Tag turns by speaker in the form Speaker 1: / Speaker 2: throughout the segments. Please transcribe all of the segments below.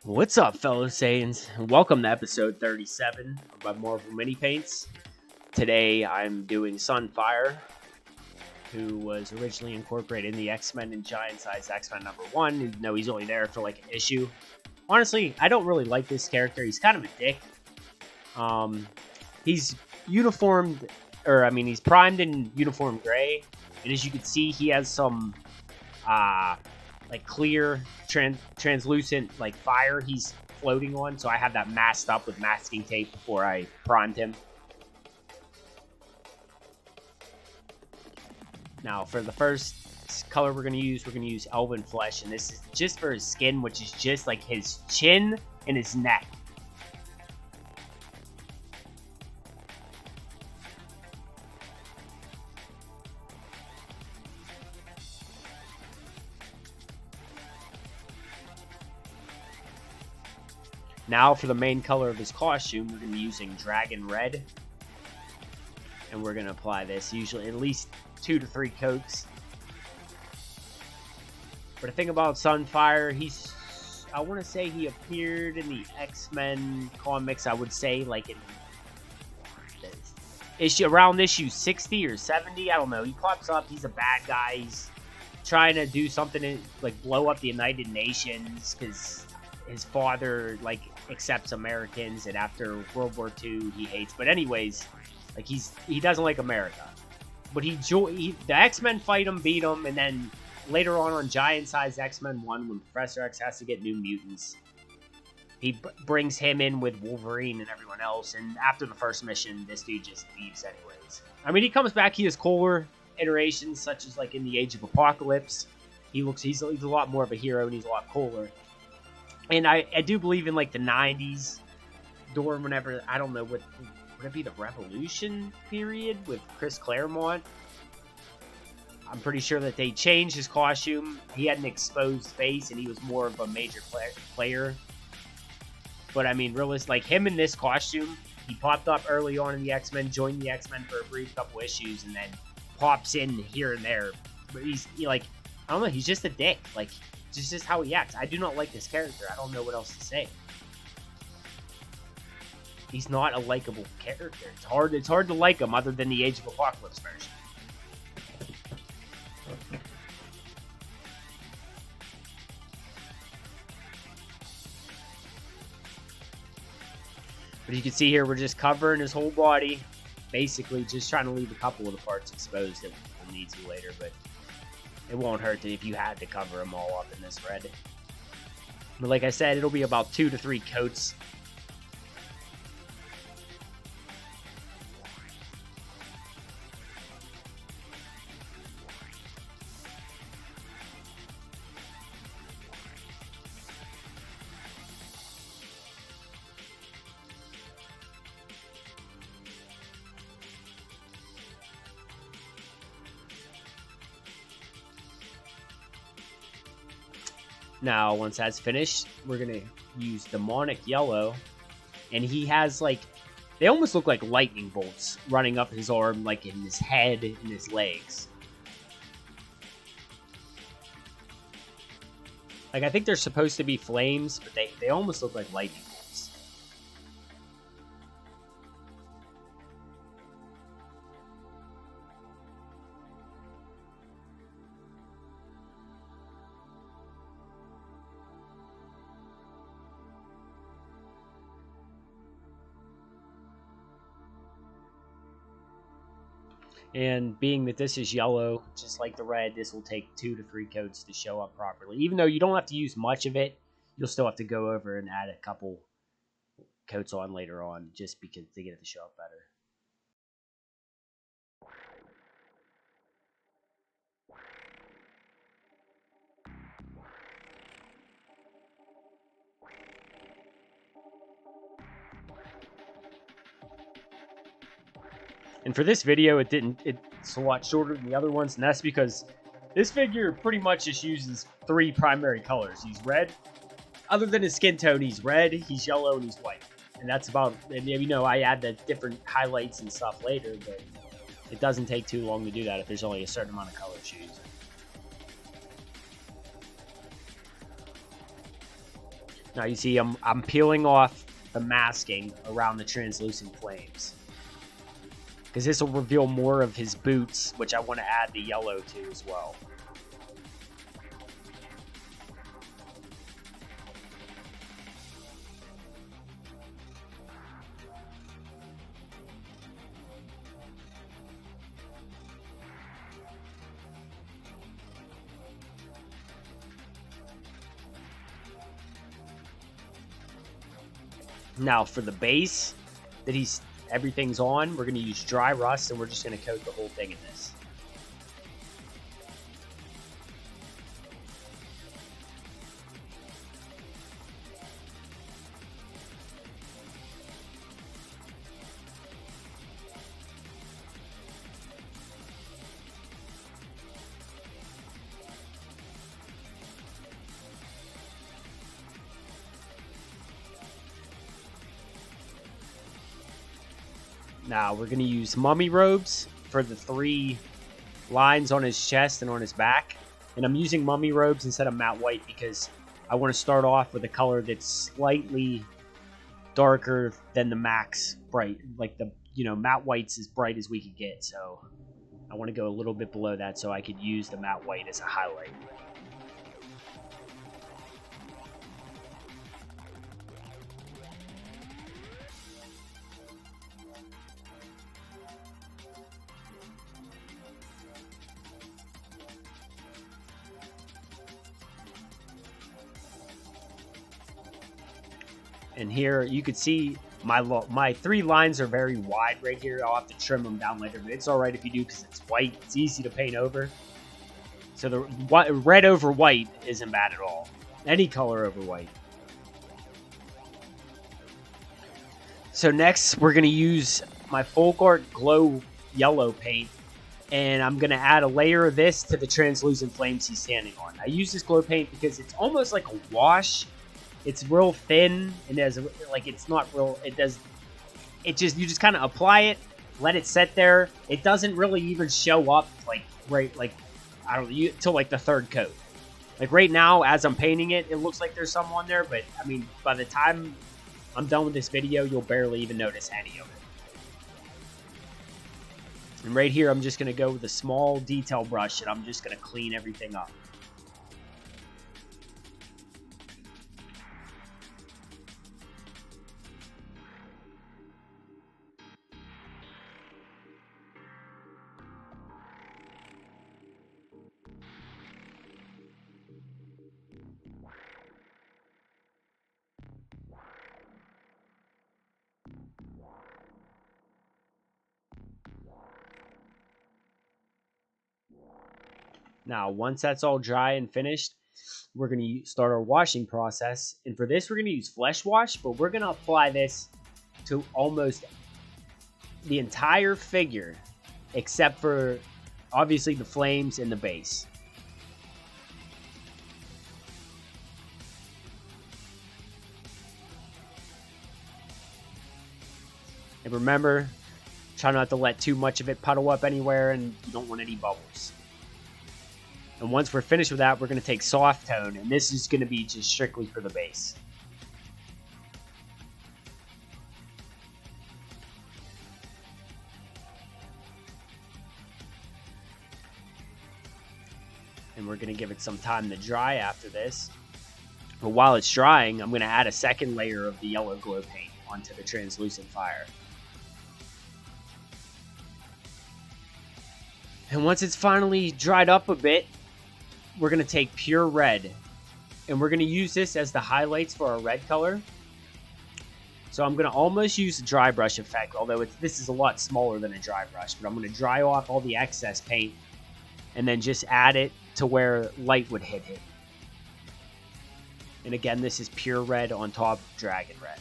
Speaker 1: What's up, fellow Saiyans? Welcome to episode 37 of my Marvel Minipaints. Today I'm doing Sunfire, who was originally incorporated in the X-Men and Giant Size X-Men #1, even though he's only there for like an issue. Honestly, I don't really like this character. He's kind of a dick. He's uniformed, he's primed in uniform gray, and as you can see, he has some like clear, translucent, like fire he's floating on. So I have that masked up with masking tape before I primed him. Now for the first color we're going to use Elven Flesh, and this is just for his skin, which is just like his chin and his neck. Now for the main color of his costume, we're going to be using Dragon Red. And we're going to apply this, usually at least 2 to 3 coats. But the thing about Sunfire, I want to say he appeared in the X-Men comics, I would say, like in around issue 60 or 70, I don't know. He pops up, he's a bad guy, he's trying to do something like blow up the United Nations, because his father, like, accepts Americans, and after World War II, he hates. But anyways, like, he doesn't like America. But the X-Men fight him, beat him, and then later on Giant Size X-Men 1, when Professor X has to get new mutants, he brings him in with Wolverine and everyone else, and after the first mission, this dude just leaves anyways. I mean, he comes back, he has cooler iterations, such as, like, in the Age of Apocalypse. He's a lot more of a hero, and he's a lot cooler. And I do believe in, like, the 90s, during whenever, I don't know, would it be the Revolution period with Chris Claremont? I'm pretty sure that they changed his costume. He had an exposed face, and he was more of a major player. But, I mean, realistic, like, him in this costume, he popped up early on in the X-Men, joined the X-Men for a brief couple issues, and then pops in here and there. But I don't know, he's just a dick. Like, it's just how he acts. I do not like this character. I don't know what else to say. He's not a likable character. It's hard to like him other than the Age of Apocalypse version. But you can see here, we're just covering his whole body. Basically, just trying to leave a couple of the parts exposed that we'll need to later, but it won't hurt if you had to cover them all up in this red. But like I said, it'll be about 2 to 3 coats. Now, once that's finished, we're going to use Demonic Yellow. And he has, like, they almost look like lightning bolts running up his arm, like in his head and his legs. Like, I think they're supposed to be flames, but they almost look like lightning bolts. And being that this is yellow, just like the red, this will take 2 to 3 coats to show up properly. Even though you don't have to use much of it, you'll still have to go over and add a couple coats on later on, just because to get it to show up better. And for this video, it's a lot shorter than the other ones, and that's because this figure pretty much just uses 3 primary colors. He's red. Other than his skin tone, he's red, he's yellow, and he's white. And that's about, and you know, I add the different highlights and stuff later, but it doesn't take too long to do that if there's only a certain amount of colors to use. Now you see I'm peeling off the masking around the translucent flames, because this will reveal more of his boots, which I want to add the yellow to as well. Now for the base that everything's on, we're going to use dry rust, and we're just going to coat the whole thing in this. Now we're going to use mummy robes for the 3 lines on his chest and on his back. And I'm using mummy robes instead of matte white because I want to start off with a color that's slightly darker than the max bright. Like the, matte white's as bright as we could get. So I want to go a little bit below that so I could use the matte white as a highlight. And here you could see my 3 lines are very wide right here. I'll have to trim them down later, but it's all right if you do because it's white. It's easy to paint over. So the red over white isn't bad at all. Any color over white. So next we're going to use my Folk Art Glow Yellow paint. And I'm going to add a layer of this to the translucent flames he's standing on. I use this glow paint because it's almost like a wash. It's real thin, and it's not real. You just kind of apply it, let it sit there. It doesn't really even show up till like the 3rd coat. Like right now, as I'm painting it, it looks like there's some on there, but I mean, by the time I'm done with this video, you'll barely even notice any of it. And right here, I'm just gonna go with a small detail brush, and I'm just gonna clean everything up. Now, once that's all dry and finished, we're going to start our washing process. And for this, we're going to use Flesh Wash, but we're going to apply this to almost the entire figure, except for, obviously, the flames and the base. And remember, try not to let too much of it puddle up anywhere, and you don't want any bubbles. And once we're finished with that, we're going to take Soft Tone, and this is going to be just strictly for the base. And we're going to give it some time to dry after this. But while it's drying, I'm going to add a second layer of the yellow glow paint onto the translucent fire. And once it's finally dried up a bit, we're going to take pure red, and we're going to use this as the highlights for our red color. So I'm going to almost use a dry brush effect, although this is a lot smaller than a dry brush. But I'm going to dry off all the excess paint and then just add it to where light would hit it. And again, this is pure red on top of dragon red.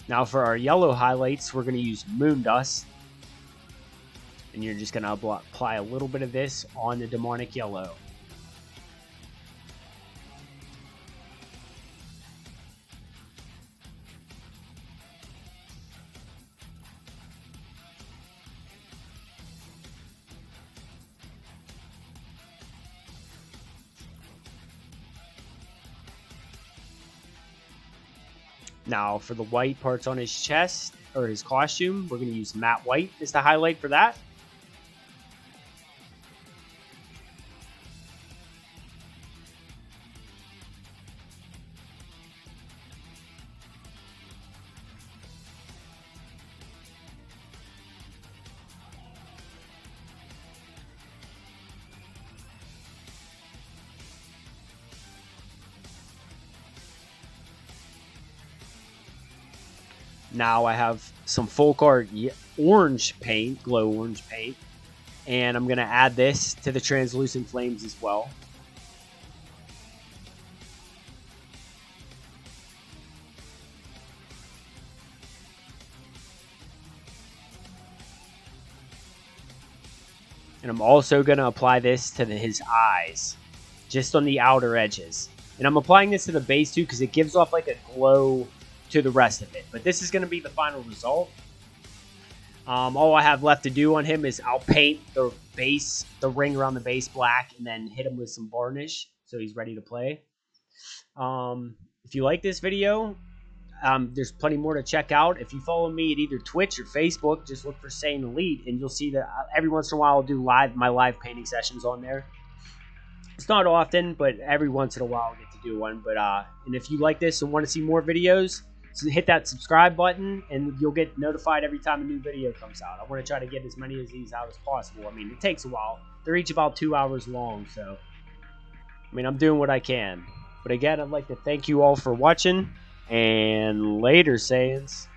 Speaker 1: Now for our yellow highlights, we're going to use Moon Dust. And you're just going to apply a little bit of this on the demonic yellow. Now for the white parts on his chest, or his costume, we're going to use matte white as the highlight for that. Now I have some folk art orange paint, glow orange paint, and I'm going to add this to the translucent flames as well. And I'm also going to apply this to his eyes, just on the outer edges. And I'm applying this to the base too because it gives off like a glow to the rest of it. But this is going to be the final result. All I have left to do on him is I'll paint the base, the ring around the base black, and then hit him with some varnish so he's ready to play. If you like this video, there's plenty more to check out. If you follow me at either Twitch or Facebook, just look for Saiyan Elite, and you'll see that every once in a while I'll do my live painting sessions on there. It's not often, but every once in a while I'll get to do one. But and if you like this and want to see more videos, so hit that subscribe button, and you'll get notified every time a new video comes out. I want to try to get as many of these out as possible. I mean, it takes a while. They're each about 2 hours long, so I mean, I'm doing what I can. But again, I'd like to thank you all for watching, and later, Saiyans.